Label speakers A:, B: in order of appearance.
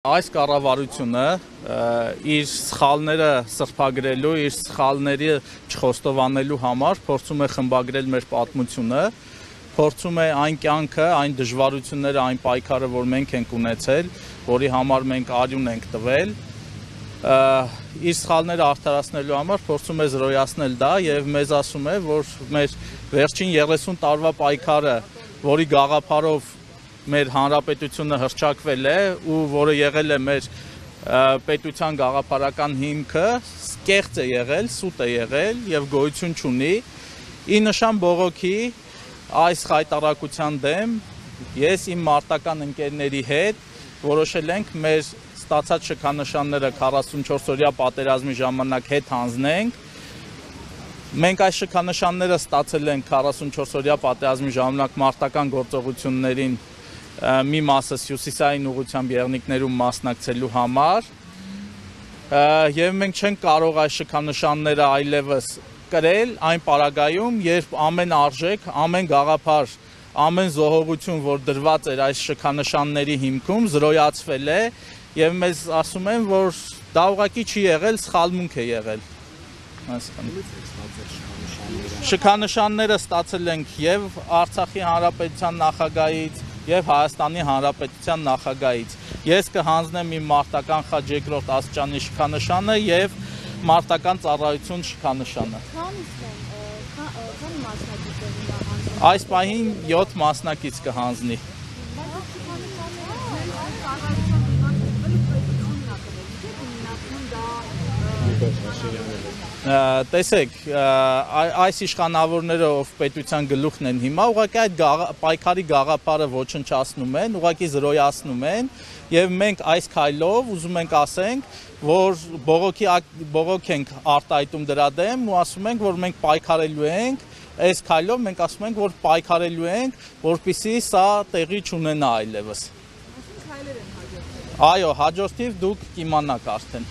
A: Այս կառավարությունը իր սխալները սրբագրելու, իր սխալների չխոստովանելու համար փորձում է խմբագրել մեր պատմությունը, փորձում է այն կյանքը, այն դժվարությունները, այն պայքարը, որ մենք ենք ունեցել, որի համար մենք արյուն ենք տվել, իր սխալները արդարացնելու համար փորձում է զրոյացնել դա եւ մեզ ասում է, որ մեր վերջին 30 տարվա պայքարը, որի գաղափարով մեր հանրապետությունը հռչակվել է ու որը եղել է մեր պետության գաղափարական հիմքը, կեղծ է եղել, սուտ է եղել եւ գոյություն չունի։ Ի նշան բողոքի այս խայտարակության դեմ ես իմ մարտական ընկերների հետ որոշել ենք մեր ստացած շքանշանները 44-օրյա պատերազմի ժամանակ հետ հանձնենք։ Մենք այս շքանշանները ստացել ենք 44-օրյա պատերազմի ժամանակ մարտական գործողություններին մի մասը հյուսիսային ուղղությամբ եղնիկներում մասնակցելու համար եւ մենք չենք կարող այս շքանշանները այլևս կրել այն պարագայում, երբ ամեն արժեք, ամեն գաղափար, ամեն զոհողություն, որ դրված էր այս շքանշանների հիմքում, զրոյացվել է եւ մեզ ասում են, որ դա ուղղակի չի եղել, սխալմունք է եղել։ Շքանշանները ստացել ենք եւ Արցախի հանրապետության նախագահից եւ Հայաստանի Հանրապետության նախագահից։ Ես կհանձնեմ իմ մարտական խաչ 2-րդ աստիճանի շքանշանը եւ մարտական ծառայություն շքանշանը։ Այս պահին 7 մասնակից կհանձնի։ Տեսեք, այս իշխանավորները, ով պետության գլուխն են հիմա, ուղղակի այդ պայքարի գաղափարը ոչնչացնում են, ուղղակի զրոյացնում են եւ մենք այս քայլով ուզում ենք ասենք, որ բողոք ենք արտահայտում դրա դեմ ու ասում ենք, որ մենք պայքարելու ենք, այս քայլով մենք ասում ենք, որ պայքարելու ենք, որպեսզի սա տեղի չունենա այլևս։ Այո, հաջորդիվ դուք կիմանաք արդեն։